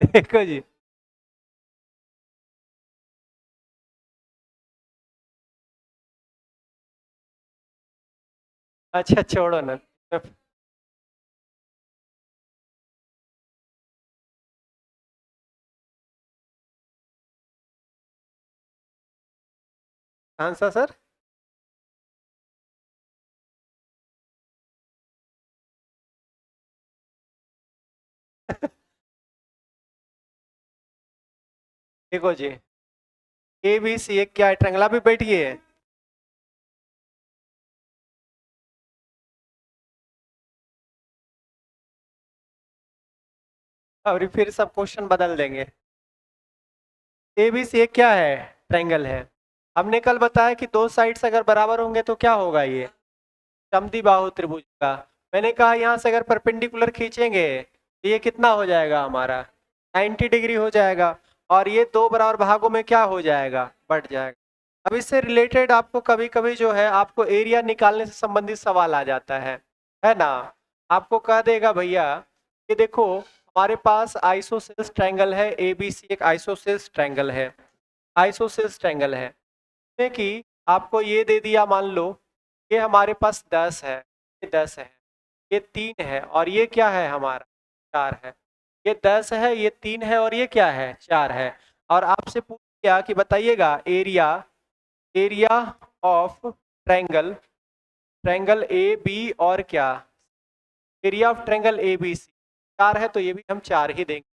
देखो जी। अच्छा छोड़ो ना। Answer sir. देखो जी, ए बी सी एक क्या है, ट्रंगला भी बैठिए। और फिर सब क्वेश्चन बदल देंगे। ए बी सी एक क्या है, ट्रायंगल है। हमने कल बताया कि दो साइड्स अगर बराबर होंगे तो क्या होगा, ये समद्विबाहु त्रिभुज का। मैंने कहा यहाँ से अगर परपेंडिकुलर खींचेंगे तो ये कितना हो जाएगा हमारा, 90 डिग्री हो जाएगा। और ये दो बराबर भागों में क्या हो जाएगा, बढ़ जाएगा। अब इससे रिलेटेड आपको कभी कभी जो है आपको एरिया निकालने से संबंधित सवाल आ जाता है ना। आपको कह देगा भैया कि देखो हमारे पास आइसोसेल्स ट्रायंगल है, ए बी सी एक आइसोसेल्स ट्रायंगल है। आइसोसेल्स ट्रायंगल है जिसमें कि आपको ये दे दिया, मान लो ये हमारे पास 10 है, ये 10 है, ये 3 है, और ये क्या है हमारा, 4 है। ये 10 है, ये 3 है, और ये क्या है, 4 है। और आपसे पूछ लिया कि बताइएगा area, area of triangle, triangle A B और क्या, area of triangle A B C. 4 है तो ये भी हम 4 ही देंगे,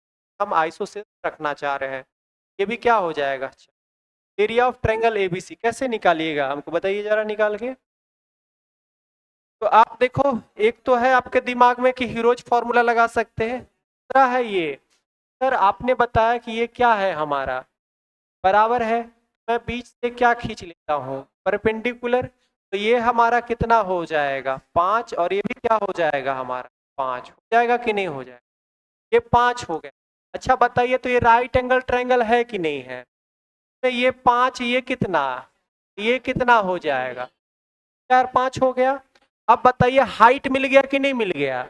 हम आइसोसेल्स रखना चाह रहे हैं। ये भी क्या हो जाएगा, एरिया ऑफ ट्रायंगल एबीसी कैसे निकालिएगा हमको बताइए जरा निकाल के। तो आप देखो, एक तो है आपके दिमाग में कि हीरोज फॉर्मूला लगा सकते हैं, दूसरा है ये, सर आपने बताया कि ये क्या है हमारा, बराबर है। मैं बीच से क्या खींच लेता हूँ, परपेंडिकुलर। तो ये हमारा कितना हो जाएगा, 5, और ये भी क्या हो जाएगा हमारा, 5 हो जाएगा कि नहीं हो जाएगा, ये 5 हो गया। अच्छा बताइए तो ये राइट एंगल ट्रायंगल है कि नहीं है, तो ये 5, ये कितना हो जाएगा, 4 5 हो गया। अब बताइए हाइट मिल गया कि नहीं मिल गया,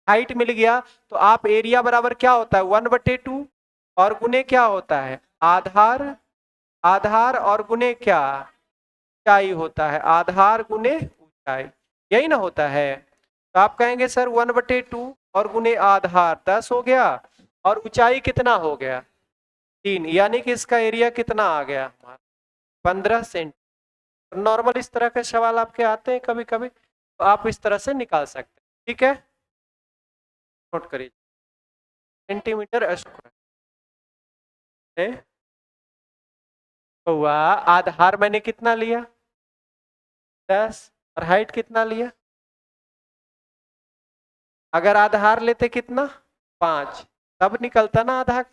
हाइट मिल गया। तो आप एरिया बराबर क्या होता है, 1/2, और गुने क्या होता है, आधार, आधार और गुने क्या, ऊंचाई होता है, आधार गुने ऊंचाई, यही ना होता है। तो आप कहेंगे सर 1/2 और गुने आधार 10 हो गया, और ऊंचाई कितना हो गया, 3, यानी कि इसका एरिया कितना आ गया हमारा, 15 सेंटीमीटर। नॉर्मल इस तरह के सवाल आपके आते हैं कभी कभी, तो आप इस तरह से निकाल सकते हैं, ठीक है। नोट करिए, सेंटीमीटर स्क्वायर है। हुआ, आधार मैंने कितना लिया, 10, और हाइट कितना लिया, अगर आधार लेते कितना, 5, तब निकलता ना आधार।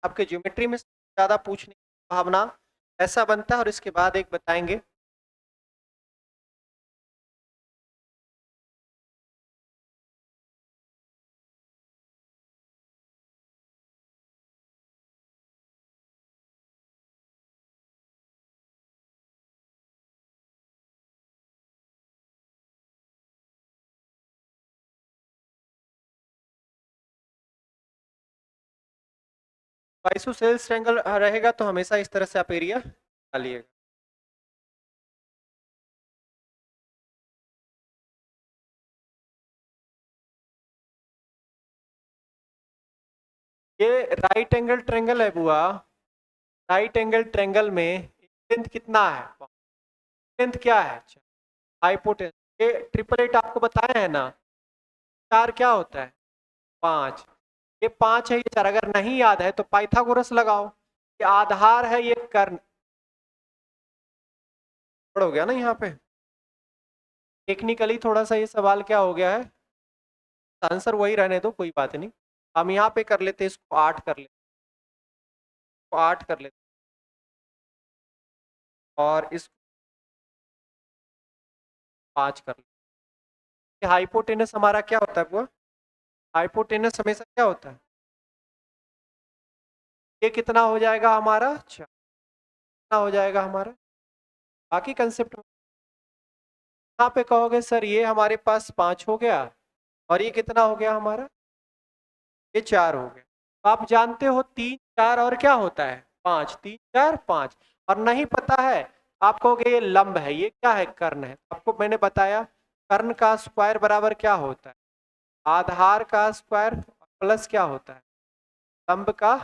आपके ज्योमेट्री में ज्यादा पूछने की भावना ऐसा बनता है, और इसके बाद एक बताएंगे। आइसोसेल्स ट्रायंगल रहेगा तो हमेशा इस तरह से आप एरिया निकालिएगा। ये राइट एंगल ट्रायंगल है बुआ, राइट एंगल ट्रायंगल में लेंथ कितना है, लेंथ क्या है, हाइपोटेन्यूज। ये ट्रिपल एट आपको बताया है ना, 4 क्या होता है, 5, ये 5 है, ये 4, अगर नहीं याद है तो पाइथागोरस लगाओ। ये आधार है, ये कर्ण, हो गया ना यहाँ पे। टेक्निकली थोड़ा सा ये सवाल क्या हो गया है, आंसर वही रहने दो कोई बात नहीं। हम यहाँ पे कर लेते, इसको 8 कर लेते, 8 कर लेते, और इसको 5 कर लेते। हाइपोटेनस हमारा क्या होता है वो, हाइपोटेनस हमेशा क्या होता है, ये कितना हो जाएगा हमारा, कितना हो जाएगा हमारा, बाकी कंसेप्ट यहाँ पे कहोगे सर ये हमारे पास 5 हो गया और ये कितना हो गया हमारा, ये 4 हो गया। तो आप जानते हो 3 4 और क्या होता है 5, 3 4 5, और नहीं पता है आप कहोगे ये लंब है, ये क्या है, कर्ण है। आपको मैंने बताया कर्ण का स्क्वायर बराबर क्या होता है, आधार का स्क्वायर प्लस क्या होता है, लंब का,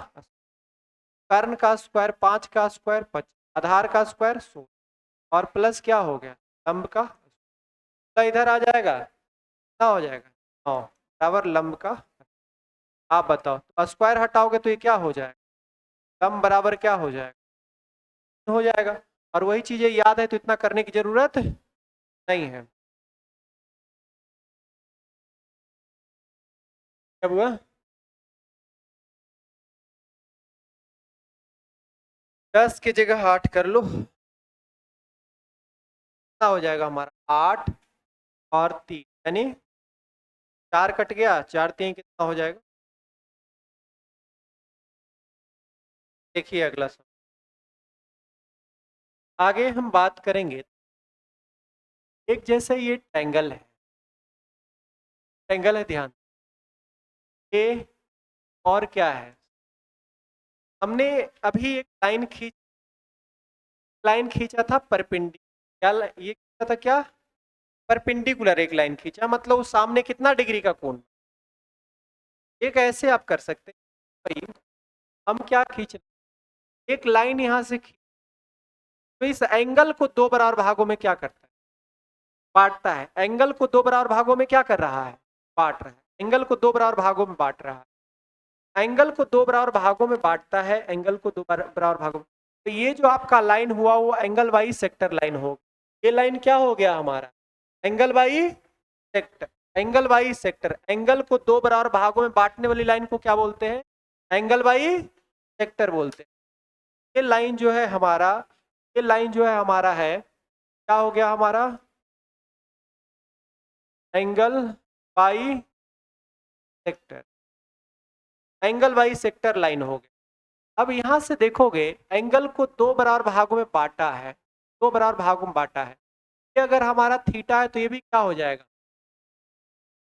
कर्ण का स्क्वायर 5 का स्क्वायर 25, आधार का स्क्वायर 16 और प्लस क्या हो गया लंब का, तो इधर आ जाएगा, कितना हो जाएगा 9 बराबर लंब का। आप बताओ तो स्क्वायर हटाओगे तो ये क्या हो जाएगा, लंब बराबर क्या हो जाएगा, हो जाएगा। और वही चीजें याद है तो इतना करने की जरूरत नहीं है। क्या हुआ, 10 की जगह 8 कर लो, कितना हो जाएगा हमारा 8 और 3 यानी 4 कट गया, 4 3 कितना हो जाएगा, देखिए अगला सवाल। आगे हम बात करेंगे, एक जैसे ये ट्रायंगल है, ट्रायंगल है ध्यान, ये और क्या है, हमने अभी एक लाइन खींचा था परपेंडिकुलर, ये खींचा था क्या, परपेंडिकुलर एक लाइन खींचा, मतलब उस सामने कितना डिग्री का कोण, एक ऐसे आप कर सकते हैं भाई, हम क्या खींच रहे, एक लाइन यहां से खींच, तो इस एंगल को दो बराबर भागों में क्या करता है, बांटता है, एंगल को दो बराबर भागों में क्या कर रहा है, बांट रहा है, एंगल को दो बराबर भागों में बांट रहा है, एंगल को दो बराबर भागों में बांटता है, एंगल को दो बराबर भागों में, तो ये जो आपका लाइन हुआ वो एंगल बाई सेक्टर लाइन हो, ये लाइन क्या हो गया हमारा, angle by sector, angle by sector, angle को दो बराबर भागों में बांटने वाली लाइन को क्या बोलते हैं, एंगल बाई सेक्टर बोलते हैं। ये लाइन जो है हमारा, ये लाइन जो है हमारा है, क्या हो गया हमारा, angle by sector, angle by sector line हो गया। अब यहां से देखोगे एंगल को दो बराबर भागों में बांटा है, दो बराबर भागों में बांटा है, ये अगर हमारा थीटा है तो ये भी क्या हो जाएगा,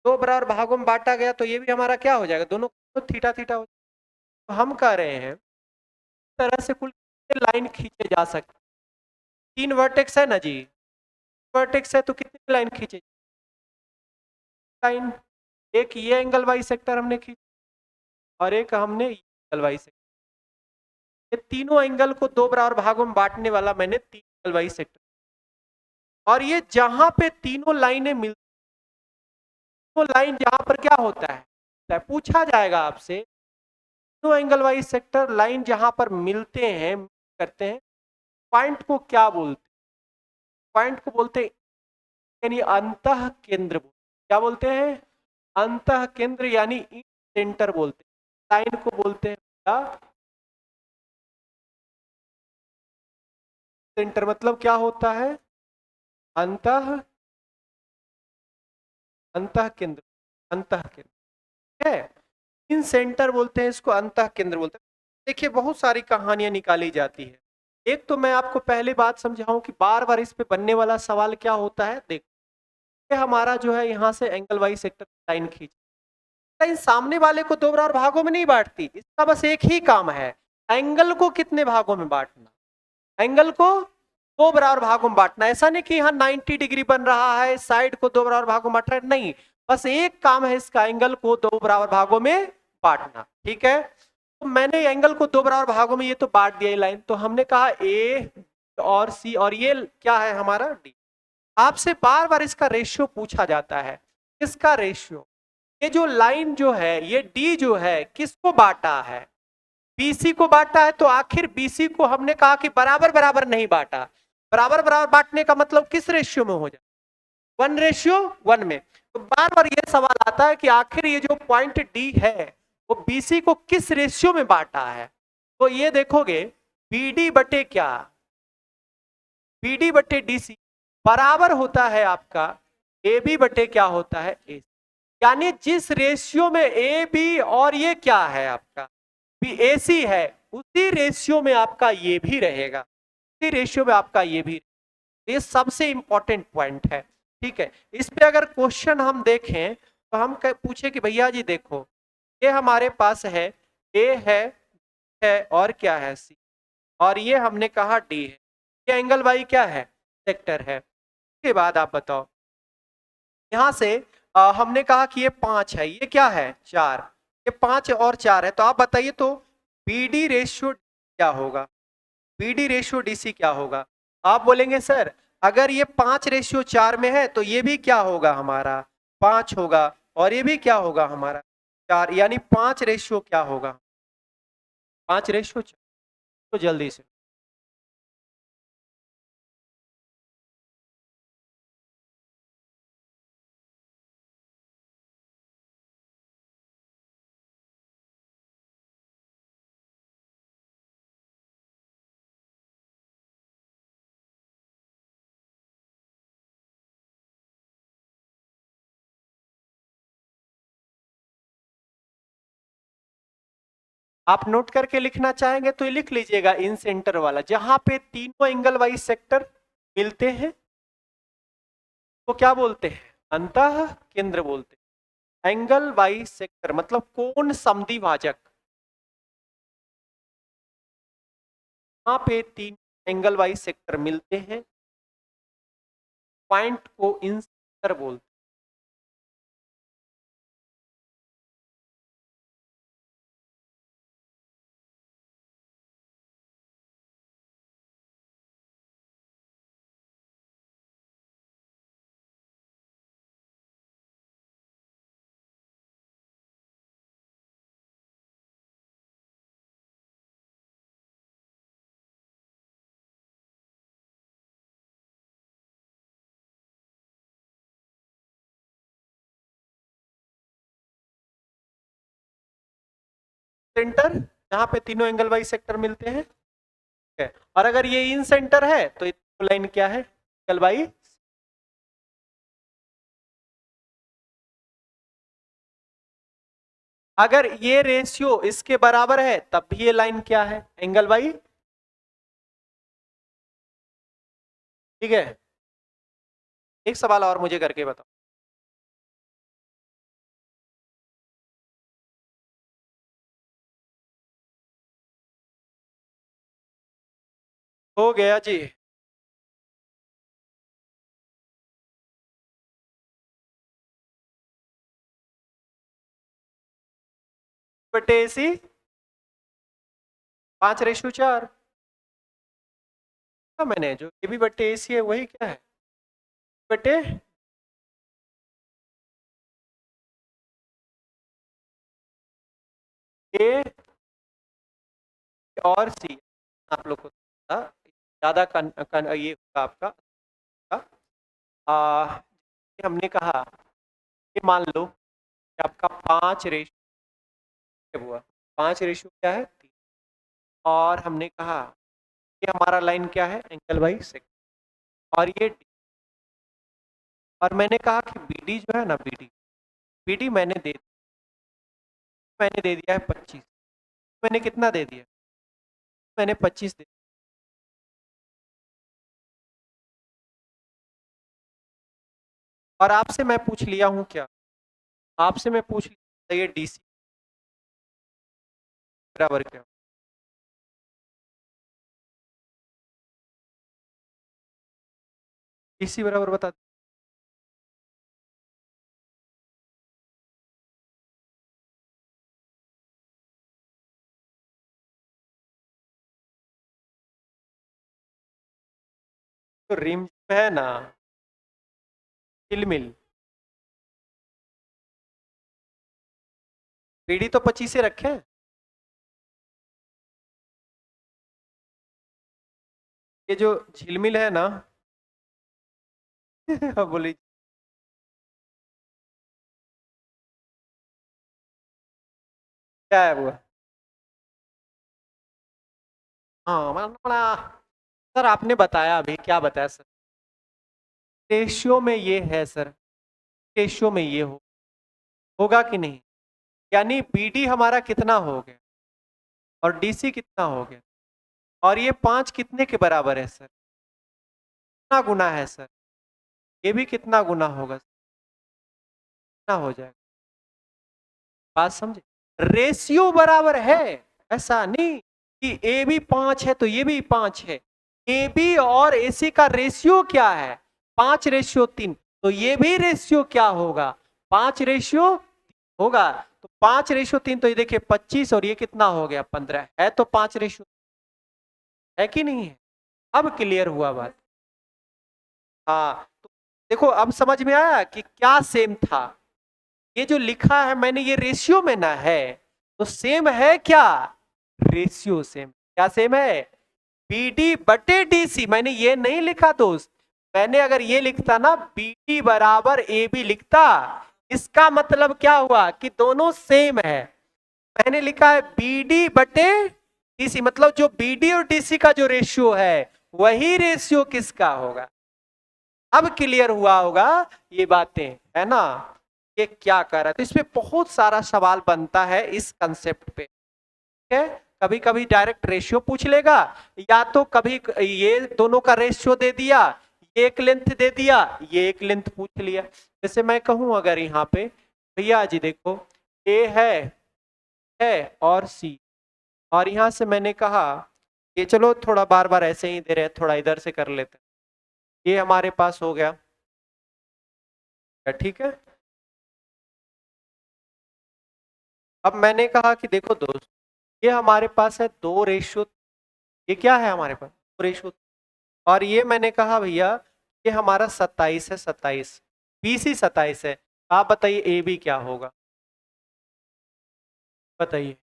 दो बराबर भागों में बांटा गया तो ये भी हमारा क्या हो जाएगा, दोनों तो थीटा थीटा हो जाएगा। तो हम कह रहे हैं इस तरह से कुल लाइन खींचे जा सकते, तीन वर्टेक्स है ना जी, वर्टेक्स है तो कितनी लाइन खींचे, लाइन, एक ये एंगल वाई सेक्टर हमने खींचा और एक हमने एंगल वाई सेक्टर, ये तीनों एंगल को दो बराबर भागों में बांटने वाला मैंने तीन एंगल वाई सेक्टर, और ये जहां पे तीनों लाइनें मिलती, तो लाइन जहां पर क्या होता है, पूछा जाएगा आपसे, तीनों एंगल वाई सेक्टर लाइन जहां पर मिलते हैं करते हैं, पॉइंट को क्या बोलते हैं, पॉइंट को बोलते हैं यानी अंतः केंद्र, क्या बोलते हैं, अंतः केंद्र यानी सेंटर बोलते हैं, लाइन को बोलते हैं सेंटर, मतलब क्या होता है, अंतः, अंतः केंद्र, अंतः केंद्र है, इन सेंटर बोलते हैं इसको, अंतः केंद्र बोलते हैं। देखिए बहुत सारी कहानियां निकाली जाती है, एक तो मैं आपको पहले बात समझाऊं कि बार बार इस पे बनने वाला सवाल क्या होता है, देखो ये हमारा जो है यहाँ से एंगल वाई सेक्टर लाइन खींच, लाइन सामने वाले को दो बराबर भागों में नहीं बांटती, इसका बस एक ही काम है, एंगल को कितने भागों में बांटना, एंगल को दो बराबर भागों में बांटना, ऐसा नहीं कि यहाँ 90 डिग्री बन रहा है साइड को दो बराबर भागों में बांट रहा है, नहीं, बस एक काम है इसका, एंगल को दो बराबर भागों में बांटना, ठीक है। तो मैंने एंगल को दो बराबर भागों में ये तो बांट दिया लाइन, तो हमने कहा ए और सी और ये क्या है हमारा डी, आपसे बार बार इसका रेशियो पूछा जाता है, इसका रेशियो, ये जो लाइन जो है ये डी जो है किसको बांटा है, बीसी को बांटा है, तो आखिर बीसी को हमने कहा कि बराबर बराबर नहीं बांटा, बराबर बराबर बांटने का मतलब किस रेशियो में हो जाए, 1:1 में। तो बार बार ये सवाल आता है कि आखिर ये जो पॉइंट डी है वो बीसी को किस रेशियो में बांटा है, तो ये देखोगे बीडी बटे क्या, बीडी बटे डीसी बराबर होता है आपका ए बी बटे क्या होता है ए, यानी जिस रेशियो में ए बी और ये क्या है आपका बी ए सी है, उसी रेशियो में आपका ये भी रहेगा, उसी रेशियो में आपका ये भी। ये सबसे इंपॉर्टेंट पॉइंट है। ठीक है, इस पे अगर क्वेश्चन हम देखें तो हम पूछे कि भैया जी देखो, ये हमारे पास है, ए है और क्या है सी, और ये हमने कहा डी है, ये एंगल वाई क्या है, सेक्टर है। उसके बाद आप बताओ, यहां से हमने कहा कि ये 5 है, ये क्या है 4, ये 5 और 4 है, तो आप बताइए तो बी डी रेशियो क्या होगा, B D ratio D C क्या होगा। आप बोलेंगे सर अगर ये 5:4 में है तो ये भी क्या होगा हमारा 5 होगा, और ये भी क्या होगा हमारा 4, यानी 5 रेशियो क्या होगा 5:4। तो जल्दी से आप नोट करके लिखना चाहेंगे तो ये लिख लीजिएगा, इन सेंटर वाला, जहां पे तीनों एंगल वाइज सेक्टर मिलते हैं तो क्या बोलते हैं, अंतः केंद्र बोलते हैं। एंगल वाइज सेक्टर मतलब कोण समद्विभाजक, वहां पे तीन एंगल वाइज सेक्टर मिलते हैं, पॉइंट को इन सेंटर बोलते हैं। सेंटर जहां पे तीनों एंगल वाइज सेक्टर मिलते हैं, ठीक है, और अगर ये इन सेंटर है तो ये लाइन क्या है, एंगल वाइज। अगर ये रेशियो इसके बराबर है तब भी ये लाइन क्या है, एंगल वाई। ठीक है, एक सवाल और मुझे करके बताओ। हो गया जी। बटे सी 5:4। मैंने जो ए बी बटे ए सी है वही क्या है, बटे ए और सी। आप लोग को ज्यादा ये होगा आपका। हमने कहा ये मान लो कि आपका 5:, हुआ 5 रेशियो क्या है 3, और हमने कहा ये हमारा लाइन क्या है एंगल वाई सेक्टर, और ये D, और मैंने कहा कि बी डी जो है ना बी डी मैंने दे दिया है 25। मैंने कितना दे दिया, मैंने 25 दे, और आपसे मैं पूछ लिया हूँ क्या, आपसे मैं पूछ लिया ये डी सी बराबर क्या, डी सी बराबर बता। तो रिम है ना मिल, बीडी तो 25 से रखे हैं। ये जो झिलमिल है ना बोली क्या है वो, हाँ सर आपने बताया अभी क्या बताया सर, रेशियो में ये है सर, रेशियो में ये हो, होगा कि नहीं? यानी BD हमारा कितना हो गया और DC कितना हो गया, और ये 5 कितने के बराबर है सर? कितना गुना है सर? ये भी कितना गुना होगा? कितना हो जाएगा? बात समझे? रेशियो बराबर है, ऐसा नहीं कि ए भी 5 है तो ये भी 5 है। ए बी और AC का रेशियो क्या है? 5:3। तो ये भी रेशियो क्या होगा? 5:3 होगा। तो 5:3, तो ये देखिए 25 और ये कितना हो गया? 15 है। तो 5:3 है कि नहीं है? अब क्लियर हुआ बात? हाँ, तो देखो अब समझ में आया कि क्या सेम था। ये जो लिखा है मैंने ये रेशियो में ना है, तो सेम है क्या? Ratio same. क्या सेम है? BD बटे DC। मैंने ये नहीं लिखा दोस्त, मैंने अगर ये लिखता ना BD बराबर AB लिखता, इसका मतलब क्या हुआ कि दोनों सेम है। मैंने लिखा है BD बटे DC, मतलब जो BD और DC का जो रेशियो है वही रेशियो किसका होगा? अब क्लियर हुआ होगा ये बातें, है ना? ये क्या कर रहा है, तो इसमें बहुत सारा सवाल बनता है इस कंसेप्ट पे। ठीक है, कभी कभी डायरेक्ट रेशियो पूछ लेगा, या तो कभी ये दोनों का रेशियो दे दिया, ये एक लेंथ दे दिया, ये एक लेंथ पूछ लिया। जैसे मैं कहूं अगर यहाँ पे भैया जी देखो ए है और सी, और यहां से मैंने कहा ये चलो थोड़ा बार बार ऐसे ही दे रहे हैं, थोड़ा इधर से कर लेते हैं, ये हमारे पास हो गया, ठीक है। अब मैंने कहा कि देखो दोस्त, ये हमारे पास है 2:, ये क्या है हमारे पास? 2:, और ये मैंने कहा भैया ये हमारा 27 है, 27 BC 27 है। आप बताइए AB क्या होगा? बताइए,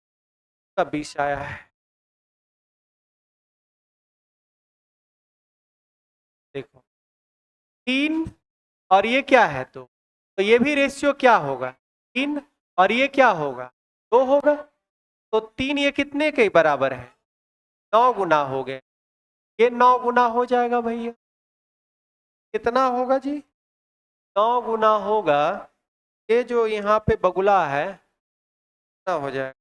कब 20 आया है? देखो 3, और ये क्या है? तो ये भी रेशियो क्या होगा? 3, और ये क्या होगा? 2 होगा। तो 3 ये कितने के बराबर है? 9 गुना हो गए। ये 9 गुना हो जाएगा भैया, कितना होगा जी? 9 गुना होगा। ये जो यहाँ पे बगुला है कितना हो जाएगा?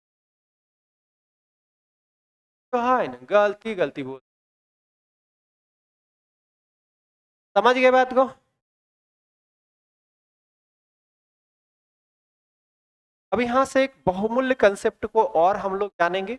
कहा है ना, गलती गलती बोल। समझ गए बात को? अब यहां से एक बहुमूल्य कंसेप्ट को और हम लोग जानेंगे।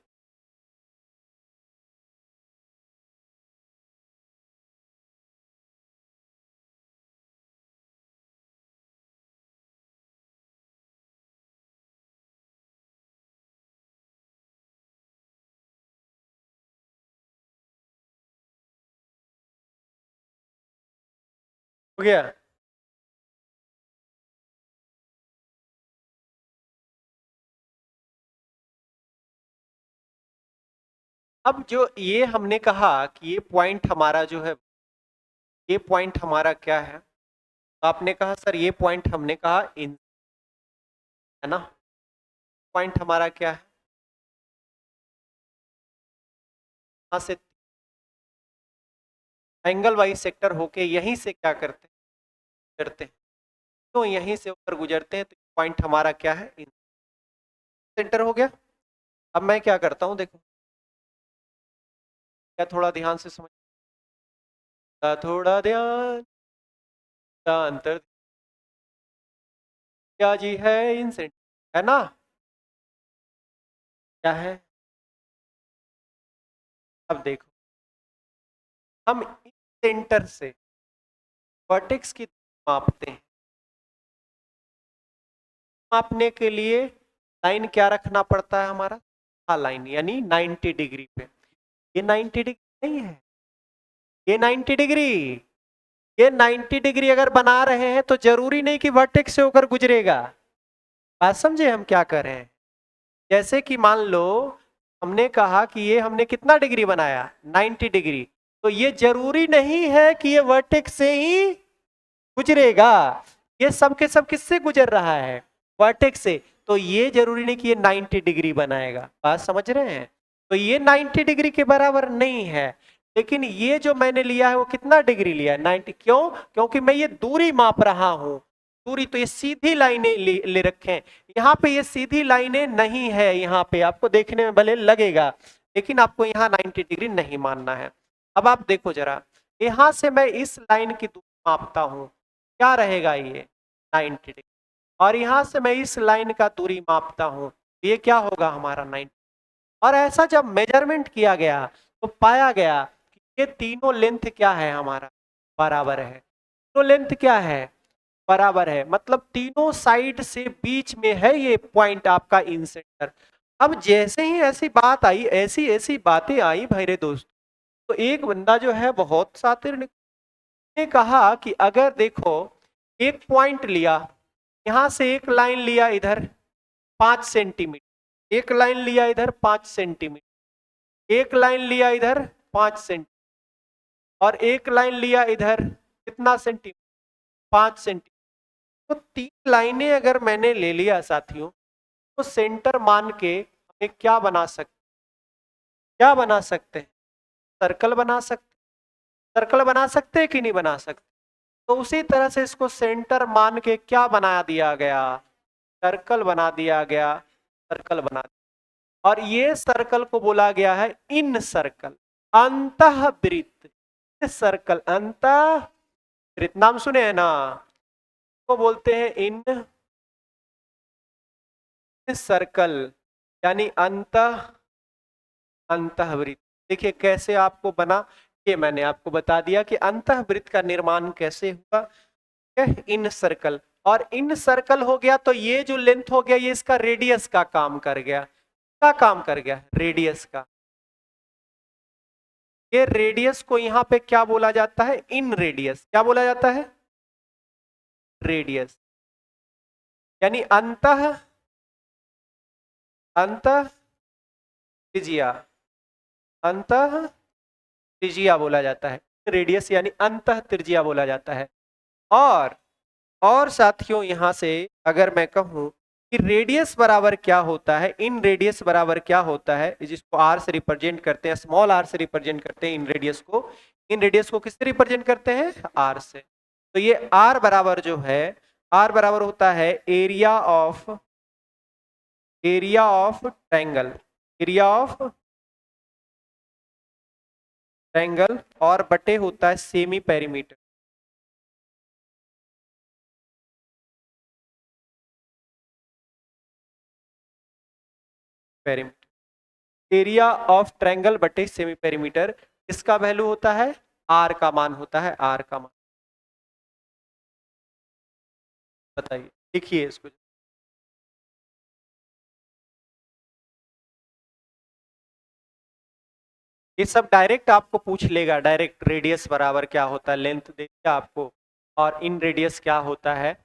हो गया? अब जो ये हमने कहा कि ये पॉइंट हमारा जो है, ये पॉइंट हमारा क्या है? आपने कहा सर ये पॉइंट हमने कहा इन, है ना? पॉइंट हमारा क्या है? यहां से एंगल वाइज सेक्टर होके यहीं से क्या करते गुजरते हैं, तो यहीं से ऊपर गुजरते हैं, तो पॉइंट हमारा क्या है? इन सेंटर हो गया। अब मैं क्या करता हूं देखो, क्या थोड़ा ध्यान से समझ, थोड़ा ध्यान का अंतर क्या जी है? इन सेंटर, है ना? क्या है? अब देखो हम इस सेंटर से वर्टेक्स की मापते हैं, मापने के लिए लाइन क्या रखना पड़ता है हमारा? हाँ लाइन, यानी 90 डिग्री पे। ये 90 डिग्री नहीं है, ये 90 डिग्री, ये 90 डिग्री अगर बना रहे हैं तो जरूरी नहीं कि वर्टेक्स से होकर गुजरेगा। बात समझे हम क्या कर रहे हैं? जैसे कि मान लो हमने कहा कि ये हमने कितना डिग्री बनाया? 90 डिग्री। तो ये जरूरी नहीं है कि ये वर्टेक्स से ही गुजरेगा, ये सब के सब किससे गुजर रहा है? वर्टेक्स से। तो ये जरूरी नहीं कि ये 90 डिग्री बनाएगा। बात समझ रहे हैं? तो ये 90 डिग्री के बराबर नहीं है, लेकिन ये जो मैंने लिया है वो कितना डिग्री लिया है? 90। क्यों? क्योंकि मैं ये दूरी माप रहा हूं। दूरी, तो ये सीधी लाइनें ले रखे हैं। यहाँ पे ये सीधी लाइनें नहीं है, यहाँ पे आपको देखने में भले लगेगा लेकिन आपको यहाँ 90 डिग्री नहीं मानना है। अब आप देखो जरा, यहाँ से मैं इस लाइन की दूरी मापता हूँ, क्या रहेगा ये 90 डिग्री, और यहाँ से मैं इस लाइन का दूरी मापता हूँ, ये क्या होगा हमारा 90। और ऐसा जब मेजरमेंट किया गया तो पाया गया कि ये तीनों लेंथ क्या है हमारा, बराबर है। तीनों लेंथ क्या है, बराबर है, मतलब तीनों साइड से बीच में है ये पॉइंट आपका इन सेंटर। अब जैसे ही ऐसी बात आई, ऐसी ऐसी बातें आई भाई रे दोस्त, तो एक बंदा जो है बहुत शातिर ने कहा कि अगर देखो एक पॉइंट लिया, यहां से एक लाइन लिया इधर 5 सेंटीमीटर, एक लाइन लिया इधर 5 सेंटीमीटर, एक लाइन लिया इधर 5 सेंटीमीटर, और एक लाइन लिया इधर कितना सेंटीमीटर, 5 सेंटीमीटर। तो 3 लाइनें अगर मैंने ले लिया साथियों, तो सेंटर मान के हमें क्या बना सकते, क्या बना सकते हैं, सर्कल बना सकते, सर्कल बना सकते हैं कि नहीं बना सकते। तो उसी तरह से इसको सेंटर मान के क्या बना दिया गया, सर्कल बना दिया गया, सर्कल बना दिया। और ये सर्कल को बोला गया है इन सर्कल, अंतःवृत्त। सर्कल अंतःवृत्त नाम सुने हैं ना, को बोलते हैं इन सर्कल, यानी अंतःवृत्त। देखिए कैसे आपको बना, ये मैंने आपको बता दिया कि अंतःवृत्त का निर्माण कैसे हुआ, इन सर्कल। और इन सर्कल हो गया तो ये जो लेंथ हो गया ये इसका रेडियस का काम कर गया, क्या काम कर गया, रेडियस का। ये रेडियस को यहाँ पे क्या बोला जाता है, इन रेडियस, क्या बोला जाता है, रेडियस, यानी अंतः त्रिज्या, अंतः त्रिज्या बोला जाता है, रेडियस यानी अंतः त्रिज्या बोला जाता है। और साथियों यहां से अगर मैं कहूं कि रेडियस बराबर क्या होता है, इन रेडियस बराबर क्या होता है, जिसको आर से रिप्रेजेंट करते हैं, स्मॉल आर से रिप्रेजेंट करते हैं इन रेडियस को, इन रेडियस को किससे रिप्रेजेंट करते हैं, आर से। तो ये आर बराबर जो है, आर बराबर होता है area of triangle, area of triangle, और बटे होता है semi perimeter, perimeter, area of triangle बटे सेमी पेरीमीटर। इसका वैल्यू होता है आर का मान होता है, आर का मान। बताइए, लिखिए इसको। ये सब डायरेक्ट आपको पूछ लेगा, डायरेक्ट रेडियस बराबर क्या होता है, लेंथ देगा आपको, और इन रेडियस क्या होता है।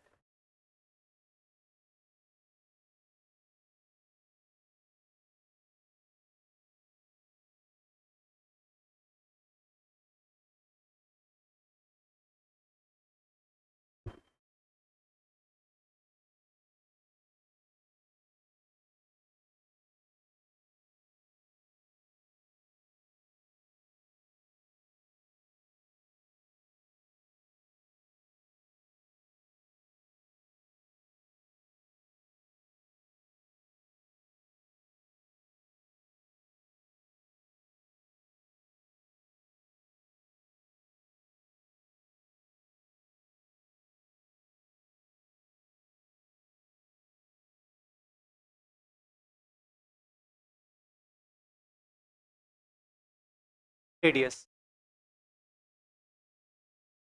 रेडियस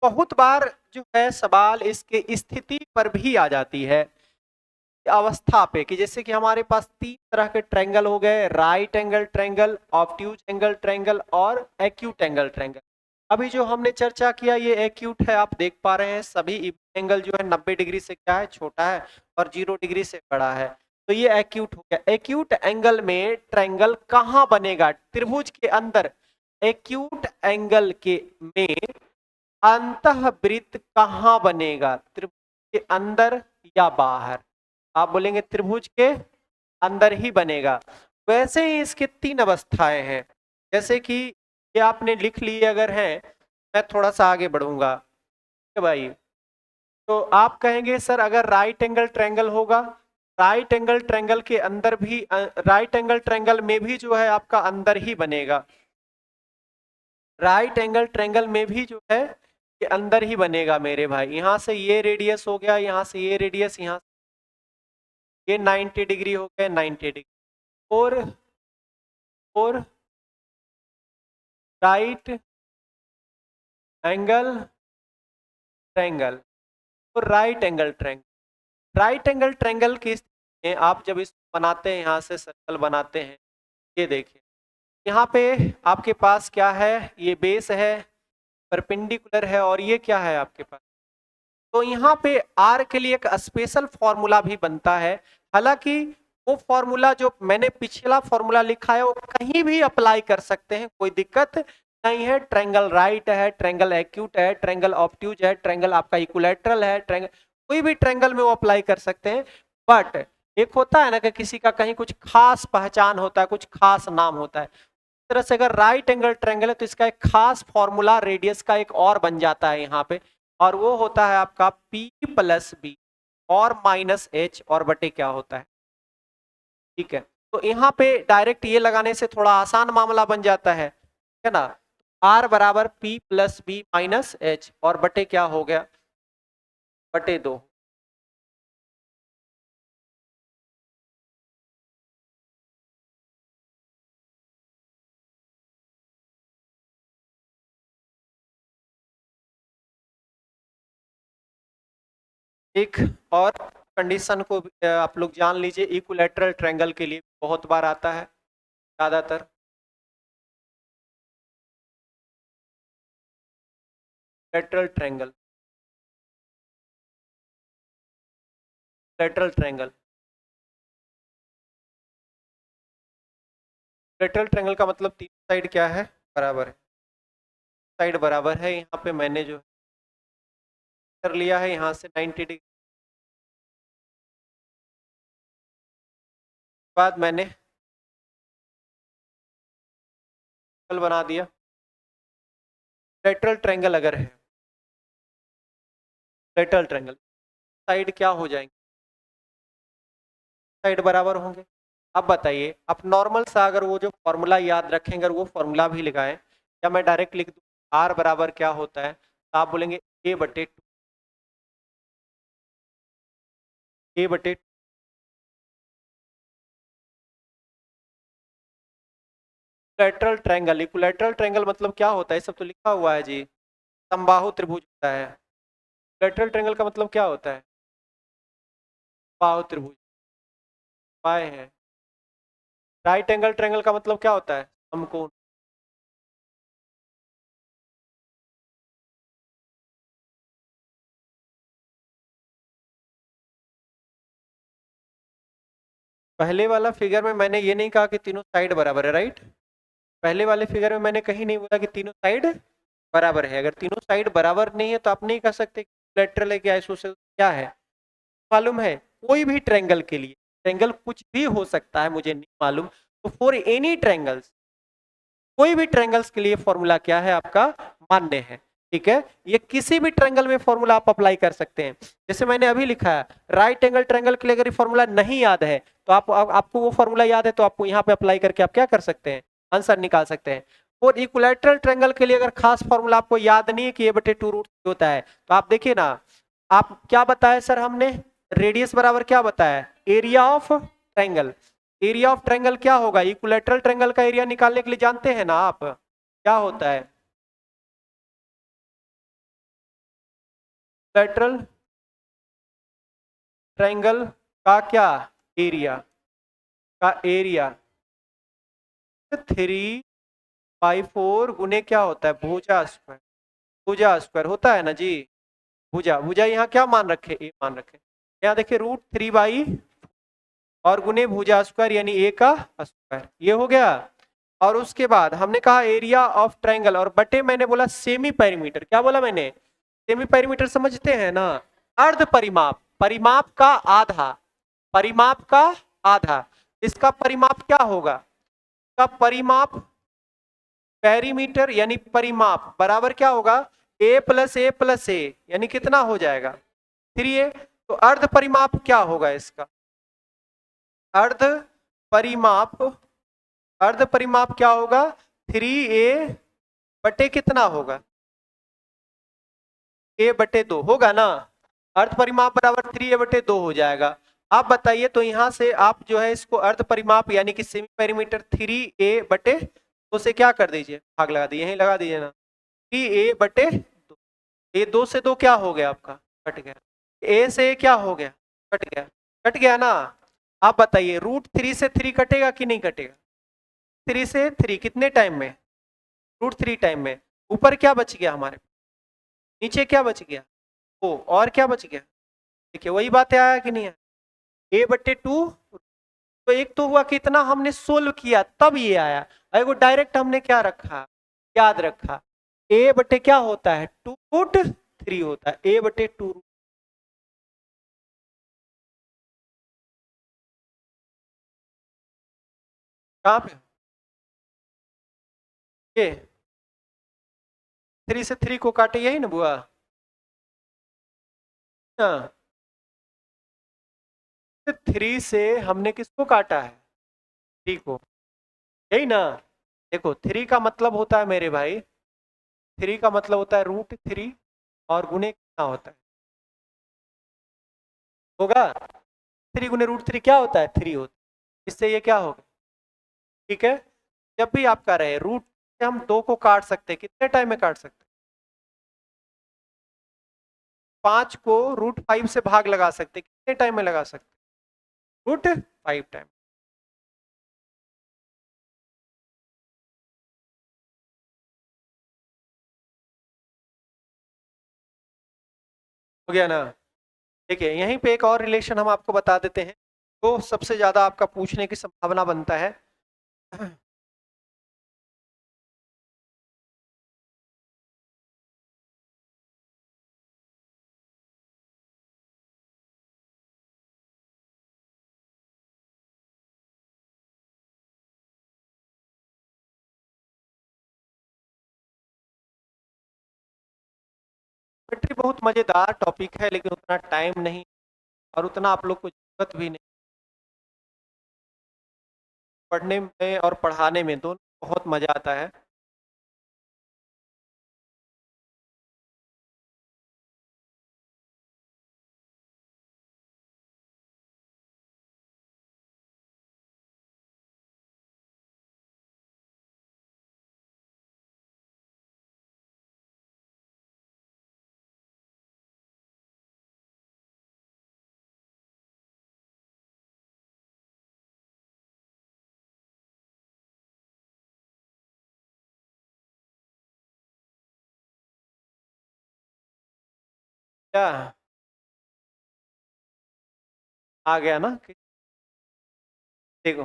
बहुत बार जो है सवाल इसके स्थिति पर भी आ जाती है, अवस्था पे, कि जैसे कि हमारे पास 3 तरह के ट्रायंगल हो गए, right angle triangle, obtuse angle triangle और एक्यूट एंगल ट्रायंगल। अभी जो हमने चर्चा किया ये एक्यूट है, आप देख पा रहे हैं सभी एंगल जो है 90 डिग्री से क्या है, छोटा है, और 0 डिग्री से बड़ा है, तो ये एक्यूट हो गया। एक्यूट एंगल में ट्रायंगल कहाँ बनेगा, त्रिभुज के अंदर, एक्यूट एंगल के में अंतःवृत्त कहाँ बनेगा, त्रिभुज के अंदर या बाहर, आप बोलेंगे त्रिभुज के अंदर ही बनेगा। वैसे ही इसके 3 अवस्थाएं हैं, जैसे कि ये आपने लिख लिए अगर है, मैं थोड़ा सा आगे बढ़ूंगा भाई। तो आप कहेंगे सर अगर राइट एंगल ट्रायंगल होगा, राइट एंगल ट्रायंगल के अंदर भी, राइट एंगल ट्रायंगल में भी जो है आपका अंदर ही बनेगा, राइट एंगल ट्रायंगल में भी जो है ये अंदर ही बनेगा मेरे भाई। यहां से ये रेडियस हो गया, यहां से ये रेडियस, यहां ये 90 डिग्री हो गया, 90 डिग्री। और राइट एंगल ट्रायंगल और right angle triangle, right angle triangle की स्थिति में आप जब इस बनाते हैं, यहाँ से सर्कल बनाते हैं, ये देखिए यहाँ पे आपके पास क्या है, ये बेस है, परपेंडिकुलर है, और ये क्या है आपके पास, तो यहाँ पे आर के लिए एक स्पेशल फॉर्मूला भी बनता है। हालांकि वो फॉर्मूला जो मैंने पिछला फॉर्मूला लिखा है वो कहीं भी अप्लाई कर सकते हैं, कोई दिक्कत नहीं है। ट्रायंगल राइट है, ट्रायंगल एक्यूट है, ट्रायंगल ऑब्ट्यूज है, ट्रायंगल आपका इक्विलैटरल है, ट्रायंगल कोई भी ट्रायंगल में वो अप्लाई कर सकते हैं। बट एक होता है ना कि किसी का कहीं कुछ खास पहचान होता है, कुछ खास नाम होता है, इस तरह से अगर राइट एंगल ट्रायंगल है तो इसका एक खास फॉर्मूला रेडियस का एक और बन जाता है यहाँ पे, और वो होता है आपका P प्लस बी और माइनस एच और बटे क्या होता है, ठीक है। तो यहाँ पे डायरेक्ट ये लगाने से थोड़ा आसान मामला बन जाता है ना। R बराबर P plus B minus H और बटे क्या हो गया, बटे 2। एक और कंडीशन को आप लोग जान लीजिए, इक्विलैटरल ट्रायंगल के लिए बहुत बार आता है ज्यादातर, lateral triangle, lateral triangle, lateral triangle का मतलब तीन साइड क्या है, बराबर है, साइड बराबर है। यहाँ पे मैंने जो कर लिया है यहाँ से 90 डिग्री, बाद मैंने सर्कल बना दिया। लेटरल ट्रायंगल अगर है, लेटरल ट्रायंगल साइड क्या हो जाएंगे, साइड बराबर होंगे। अब बताइए आप नॉर्मल सा अगर वो जो फॉर्मूला याद रखेंगे, अगर वो फॉर्मूला भी लिखाएं, या मैं डायरेक्ट लिख दूं आर बराबर क्या होता है, तो आप बोलेंगे ए बटे टू, ए बटे लेटरल ट्रायंगल, इक्विलैटरल ट्रायंगल मतलब क्या होता है, सब तो लिखा हुआ है जी, समबाहु त्रिभुज होता है। लेटरल ट्रायंगल का मतलब क्या होता है, बाहु त्रिभुज बाय है। राइट एंगल ट्रायंगल का मतलब क्या होता है, समकोण। पहले वाला फिगर में मैंने ये नहीं कहा कि तीनों साइड बराबर है, राइट। पहले वाले फिगर में मैंने कहीं नहीं बोला कि तीनों साइड बराबर है। अगर तीनों साइड बराबर नहीं है तो आप नहीं कह सकते लेटरल है क्या, आइसोसेलेस क्या है। मालूम है कोई भी ट्रायंगल के लिए, ट्रायंगल कुछ भी हो सकता है, मुझे नहीं मालूम, तो फॉर एनी ट्रायंगल्स, कोई भी ट्रायंगल्स के लिए फॉर्मूला क्या है आपका, मान्य है, ठीक है। ये किसी भी ट्रायंगल में फॉर्मूला आप अप्लाई कर सकते हैं। जैसे मैंने अभी लिखा है राइट एंगल ट्रायंगल के लिए अगर ये फॉर्मूला नहीं याद है तो आपको वो फॉर्मूला याद है तो आपको यहाँ पे अप्लाई करके आप क्या कर सकते हैं, आंसर निकाल सकते हैं। और इक्विलैटरल ट्रायंगल के लिए अगर खास फॉर्मूला आपको याद नहीं है कि ए बटे टू रूट होता है, तो आप देखिए ना, आप क्या बताया सर हमने, रेडियस बराबर क्या बताया, area of triangle. Area of triangle क्या होगा, इक्विलैटरल ट्रायंगल का एरिया निकालने के लिए जानते हैं ना आप, क्या होता है, लेटरल ट्रायंगल का क्या, एरिया, का एरिया 3/4 गुने क्या होता है, भुजा स्क्वायर, भुजा स्क्वायर होता है ना जी। भुजा, भुजा यहाँ क्या मान रखे, ए मान रखे, यहाँ देखिए √3 और गुने भुजा स्क्वायर यानी ए का स्क्वायर, ये हो गया। और उसके बाद हमने कहा एरिया ऑफ ट्रायंगल, और बटे मैंने बोला सेमी पेरीमीटर, क्या बोला मैंने, सेमी पेरीमीटर समझते हैं ना, अर्ध परिमाप, परिमाप का आधा, परिमाप का आधा, इसका परिमाप क्या होगा, का परिमाप, पेरीमीटर यानी परिमाप बराबर क्या होगा, ए प्लस ए यानी कितना हो जाएगा, 3a, तो अर्ध परिमाप क्या होगा इसका? अर्ध परिमाप, अर्ध परिमाप क्या होगा? 3a बटे कितना होगा? a बटे 2 होगा ना। अर्ध परिमाप बराबर 3a बटे 2 हो जाएगा। आप बताइए, तो यहां से आप जो है इसको अर्ध परिमाप यानी कि सेमी पेरीमीटर 3a बटे 2 से क्या कर दीजिए, भाग लगा दीजिए, यहीं लगा दीजिए ना। 3a बटे 2, ये 2 से 2 क्या हो गया आपका? कट गया। a से क्या हो गया? कट गया। कट गया ना। आप बताइए, √3 से 3 कटेगा कि नहीं कटेगा? 3 से 3 कितने टाइम में? √3 टाइम में। ऊपर क्या बच गया हमारे? नीचे क्या बच गया? ओ, और क्या बच गया? देखिए वही बात आया कि नहीं? a बटे 2, तो एक तो हुआ कि इतना हमने सोल्व किया तब ये आया, और वो डायरेक्ट हमने क्या रखा, याद रखा, a बटे क्या होता है? 2√3 होता है, a बटे 2। कहाँ पे? ये 3 से 3 को काटे, यही ना बुआ? हाँ, 3 से हमने किसको काटा है? 3 को, यही ना। देखो 3 का मतलब होता है मेरे भाई, 3 का मतलब होता है √3, और गुणे कितना होता है? होगा 3 गुणे √3 क्या होता है? 3 होता है। इससे ये क्या होगा? ठीक है। जब भी आपका रहे रूट से हम 2 को काट सकते हैं, कितने टाइम में काट सकते हैं? 5 को √5 से भाग लगा सकते हैं, कितने टाइम में लगा सकते हैं? √5 टाइम। हो गया ना। देखिए यहीं पे एक और रिलेशन हम आपको बता देते हैं, तो सबसे ज्यादा आपका पूछने की संभावना बनता है। ज्योमेट्री बहुत मजेदार टॉपिक है, लेकिन उतना टाइम नहीं और उतना आप लोग को जरूरत भी नहीं। पढ़ने में और पढ़ाने में दोनों बहुत मजा आता है। क्या आ गया ना? देखो,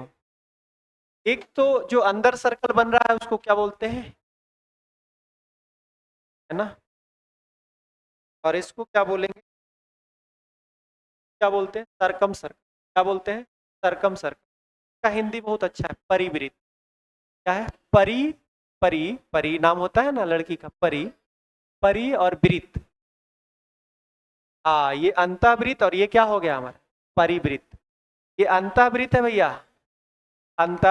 एक तो जो अंदर सर्कल बन रहा है उसको क्या बोलते हैं, है ना? और इसको क्या बोलेंगे? क्या बोलते हैं? सरकम सर्कल। क्या बोलते हैं? सरकम सर्कल। का हिंदी बहुत अच्छा है, परिवृत्त। क्या है? परी, परी, परी नाम होता है ना लड़की का, परी, परी और वृत्त। हाँ, ये अंतःवृत्त और ये क्या हो गया हमारा? परिवृत्त। ये अंतःवृत्त है भैया, अंत,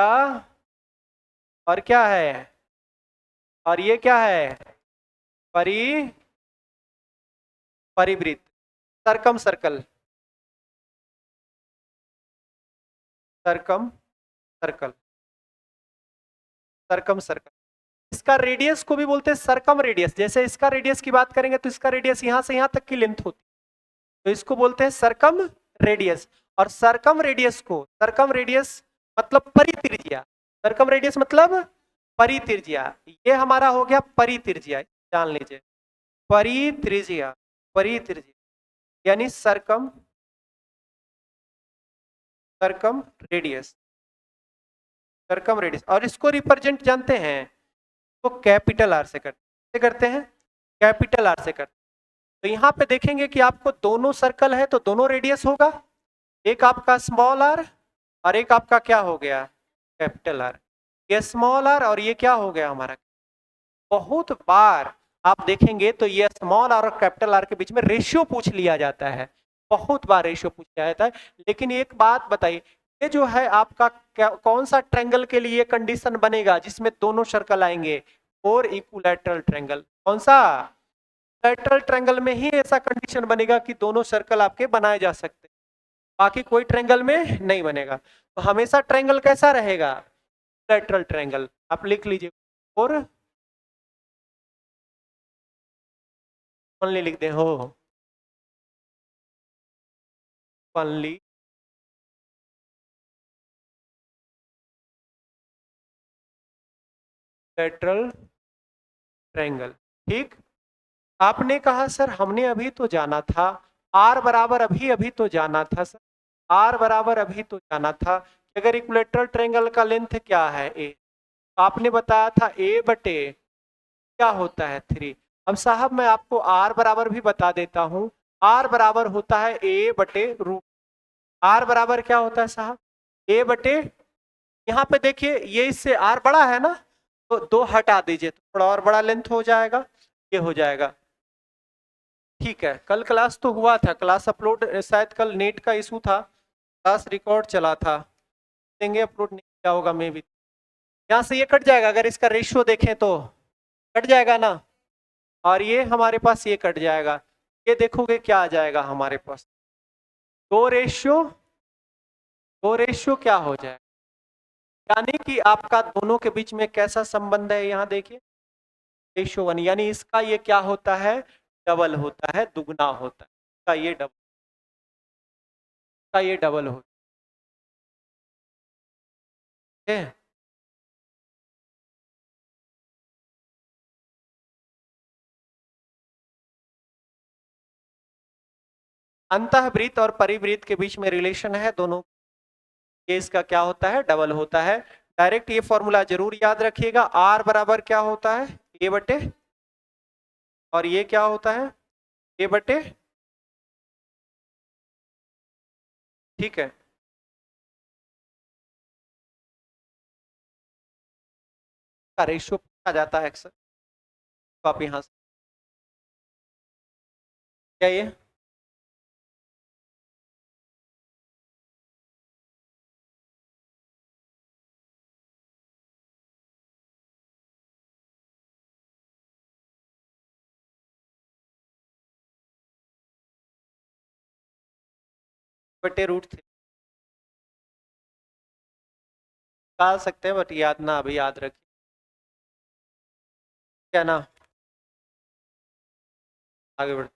और क्या है? और ये क्या है? परी, परिवृत्त। सरकम सर्कल, सरकम सर्कल, सरकम सर्कल। इसका रेडियस को भी बोलते हैं सरकम रेडियस। जैसे इसका रेडियस की बात करेंगे तो इसका रेडियस यहां से यहां तक की लेंथ होती है, तो इसको बोलते हैं सरकम रेडियस। और सरकम रेडियस को, सरकम रेडियस मतलब परित्रिज्या, सरकम रेडियस मतलब परित्रिज्या। ये हमारा हो गया परित्रिज्या, जान लीजिए, परित्रिज्या, परित्रिज्या यानी सरकम, सरकम रेडियस, सरकम रेडियस। और इसको रिप्रेजेंट जानते हैं, तो कैपिटल आर से करते हैं, कैपिटल आर से करते हैं। तो यहाँ पे देखेंगे कि आपको दोनों सर्कल है तो दोनों रेडियस होगा, एक आपका स्मॉल आर और एक आपका क्या हो गया? Capital R. ये स्मॉल आर और ये क्या हो गया हमारा? बहुत बार आप देखेंगे तो ये स्मॉल आर और कैपिटल आर के बीच में रेशियो पूछ लिया जाता है, बहुत बार रेशियो पूछ लिया जाता है। लेकिन एक बात बताइए, ये जो है आपका कौन सा ट्रायंगल के लिए कंडीशन बनेगा जिसमें दोनों सर्कल आएंगे? Four equilateral triangle. कौन सा? इक्विलैटरल ट्रायंगल में ही ऐसा कंडीशन बनेगा कि दोनों सर्कल आपके बनाए जा सकते हैं, बाकी कोई ट्रायंगल में नहीं बनेगा। तो हमेशा ट्रायंगल कैसा रहेगा? Equilateral triangle. आप लिख लीजिए, और ओनली लिख दे हो, ओनली इक्विलैटरल ट्रायंगल। ठीक। आपने कहा सर हमने अभी तो जाना था आर बराबर, अभी अभी तो जाना था सर, आर बराबर अभी तो जाना था कि अगर इक्विलैटरल ट्रायंगल का लेंथ क्या है ए, आपने बताया था ए बटे क्या होता है 3। अब साहब मैं आपको आर बराबर भी बता देता हूं, आर बराबर होता है ए बटे रूट। आर बराबर क्या होता है साहब? ए बटे, यहाँ पे देखिए ये इससे आर बड़ा है ना, तो दो हटा दीजिए तो थोड़ा और बड़ा लेंथ हो जाएगा, ये हो जाएगा। ठीक है, कल क्लास तो हुआ था, क्लास अपलोड शायद कल नेट का इशू था, क्लास रिकॉर्ड चला था, देंगे अपलोड नहीं किया होगा मे भी। यहाँ से ये कट जाएगा, अगर इसका रेशियो देखें तो कट जाएगा ना, और ये हमारे पास ये कट जाएगा। ये देखोगे क्या आ जाएगा हमारे पास, दो रेशियो, दो रेशियो क्या हो जाएगा, यानी कि आपका दोनों के बीच में कैसा संबंध है, यहाँ देखिए रेशियो 1, यानी इसका ये क्या होता है, डबल होता है, दुगना होता है, इसका ये डबल, का ये डबल होता है। अंतःवृत्त और परिवृत्त के बीच में रिलेशन है, दोनों केस का क्या होता है, डबल होता है। डायरेक्ट ये फॉर्मूला जरूर याद रखिएगा, आर बराबर क्या होता है, ए बटे, और ये क्या होता है, ए बटे, ठीक है। का रेशियो पूछा जाता है अक्सर, तो आप यहाँ से क्या ये बटे रूट थे निकाल सकते हैं, बट याद ना, अभी याद रखिए, क्या ना, आगे बढ़ते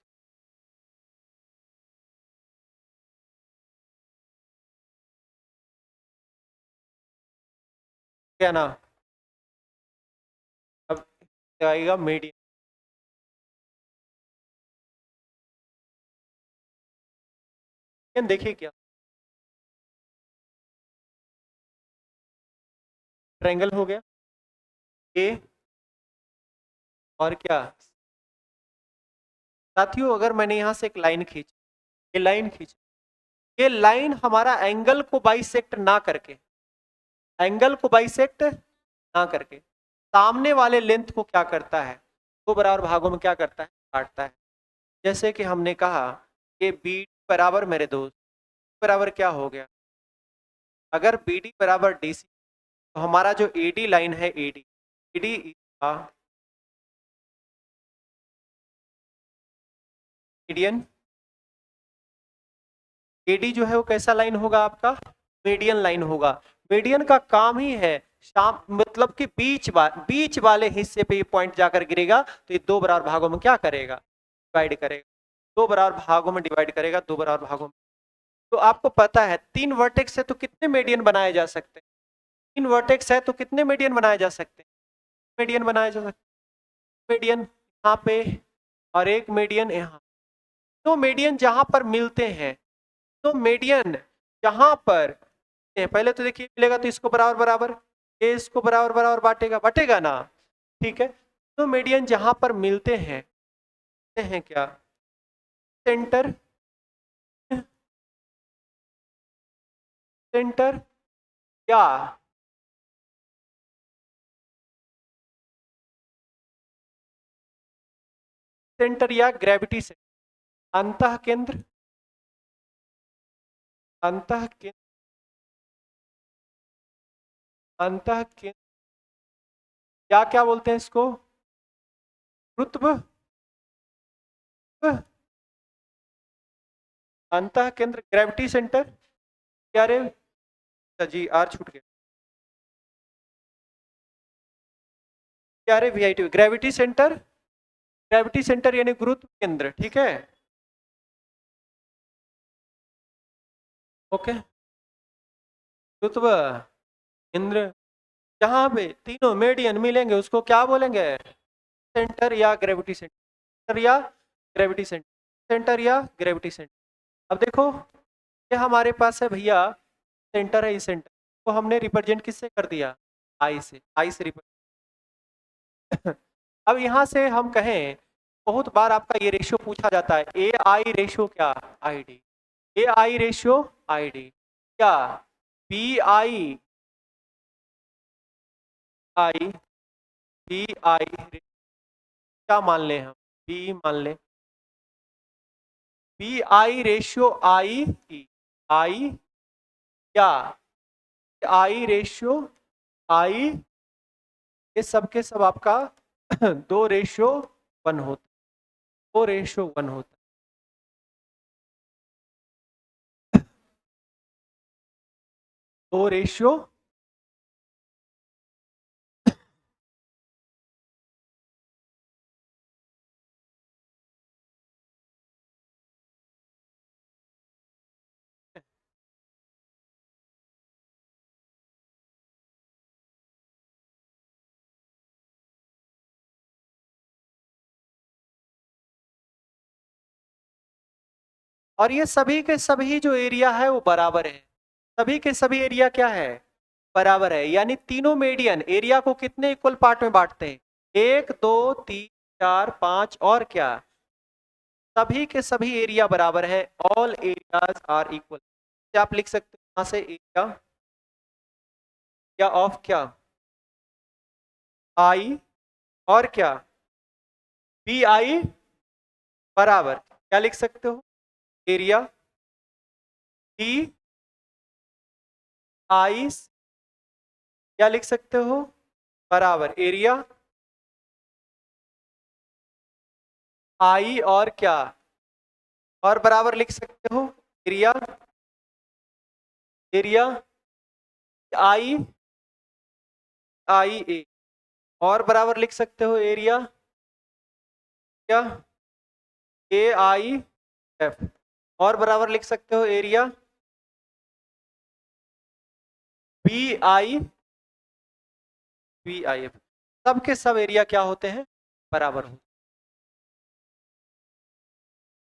क्या ना, अब आएगा मीडियन। देखिए क्या ट्रायंगल हो गया ए, और क्या साथियों, अगर मैंने यहाँ से एक लाइन खींची, ये लाइन खींची, ये लाइन हमारा एंगल को बाइसेक्ट ना करके, एंगल को बाइसेक्ट ना करके सामने वाले लेंथ को क्या करता है, दो बराबर भागों में क्या करता है, काटता है। जैसे कि हमने कहा कि बी बराबर, मेरे दोस्त बराबर क्या हो गया, अगर बी डी बराबर डी सी, तो हमारा जो ए डी लाइन है, ए डी मीडियन, एडी जो है वो कैसा लाइन होगा आपका, मीडियन लाइन होगा। मीडियन का काम ही है शाम, मतलब कि बीच वाले हिस्से पे ये पॉइंट जाकर गिरेगा, तो ये दो बराबर भागों में क्या करेगा, डिवाइड करेगा, दो बराबर भागों में डिवाइड करेगा, दो बराबर भागों में। तो आपको पता है तीन वर्टेक्स है तो कितने मीडियन बनाए जा सकते हैं, तीन वर्टेक्स है तो कितने मीडियन बनाए जा सकते हैं, मीडियन बनाए जा सकते हैं, मीडियन यहाँ पे और एक मीडियन यहाँ। तो मीडियन जहां पर मिलते हैं, तो मीडियन जहां पर पहले तो देखिए मिलेगा तो इसको बराबर बराबर, ये इसको बराबर बराबर बांटेगा, बांटेगा ना, ठीक है। तो मीडियन जहां पर मिलते हैं क्या, सेंटर, सेंटर या सेंटर या ग्रेविटी सेंटर? अंतः केंद्र, अंतः केंद्र, अंतः केंद्र, क्या क्या बोलते हैं इसको? गुरुत्व, अंतः केंद्र, ग्रेविटी सेंटर, क्या रे? अच्छा जी, आर छूट गया। क्या रे VIT? Gravity centre, gravity centre यानी गुरुत्व केंद्र, ठीक है। ओके, गुरुत्व केंद्र, जहां पे तीनों मेडियन मिलेंगे उसको क्या बोलेंगे? सेंटर या ग्रेविटी सेंटर, या ग्रेविटी सेंटर, सेंटर या ग्रेविटी सेंटर। अब देखो, ये हमारे पास है भैया सेंटर है, इस सेंटर को हमने रिप्रेजेंट किससे कर दिया? आई से, आई से रिप्रेजेंट। अब यहाँ से हम कहें, बहुत बार आपका ये रेशियो पूछा जाता है, ए आई रेशियो क्या? I D, A I ratio I D, क्या B I, I B I, क्या मान लें हम? बी मान लें, बी आई रेशियो आई ई, आई, क्या आई रेशियो आई, ये सब के सब आपका 2:1 होता, 2:1 होता। 2:, और ये सभी के सभी जो एरिया है वो बराबर है, सभी के सभी एरिया क्या है? बराबर है। यानी तीनों मीडियन एरिया को कितने इक्वल पार्ट में बांटते हैं? 1, 2, 3, 4, 5, और क्या? सभी के सभी एरिया बराबर है, ऑल एरियाज आर इक्वल। आप लिख सकते हो यहां से एरिया, या ऑफ क्या? आई, और क्या? बी आई बराबर क्या लिख सकते हो? एरिया बी आई, क्या लिख सकते हो? बराबर एरिया आई, और क्या? और बराबर लिख सकते हो एरिया, एरिया आई, आई ए, और बराबर लिख सकते हो एरिया क्या? ए आई एफ, और बराबर लिख सकते हो area B I, B I F. सबके सब एरिया क्या होते हैं? बराबर हो,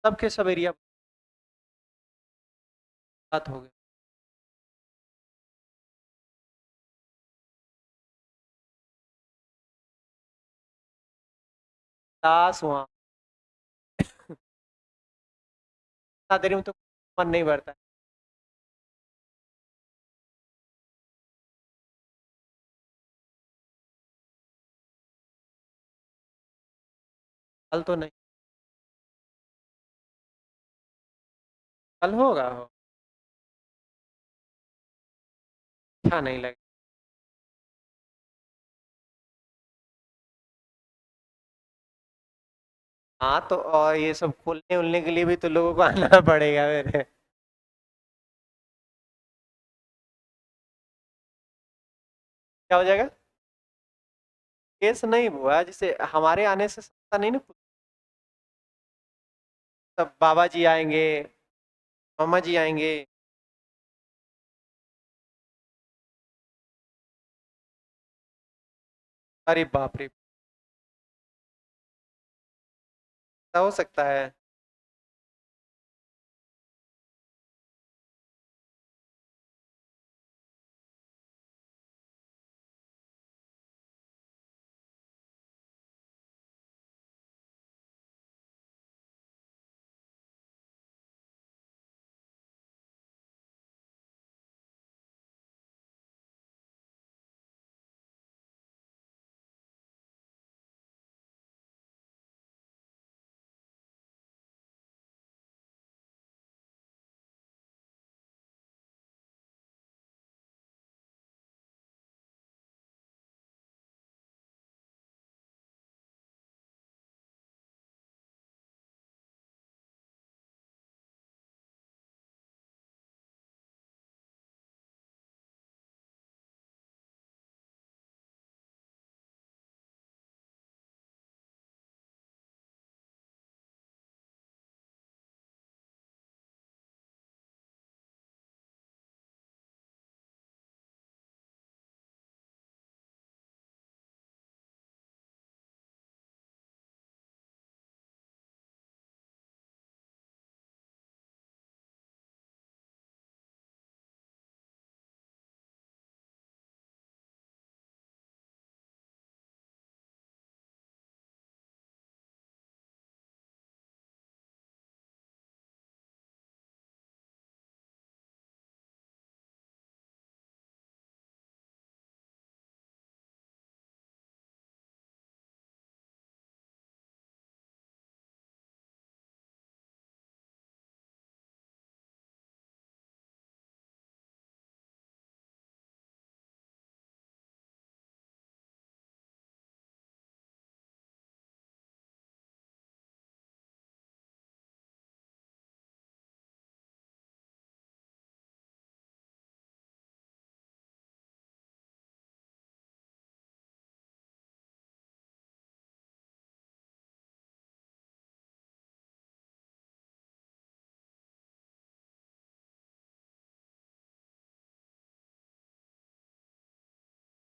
सबके सब एरिया बात हो गई। दास वहां देरी में तो मन नहीं भरता। कल तो नहीं, कल होगा हो, अच्छा नहीं लगे। हाँ तो और ये सब खोलने उलने के लिए भी तो लोगों को आना पड़ेगा मेरे। क्या हो जाएगा? केस नहीं हुआ, जैसे हमारे आने से सस्ता नहीं ना, सब बाबा जी आएंगे, मामा जी आएंगे। अरे बाप रे, ऐसा हो सकता है?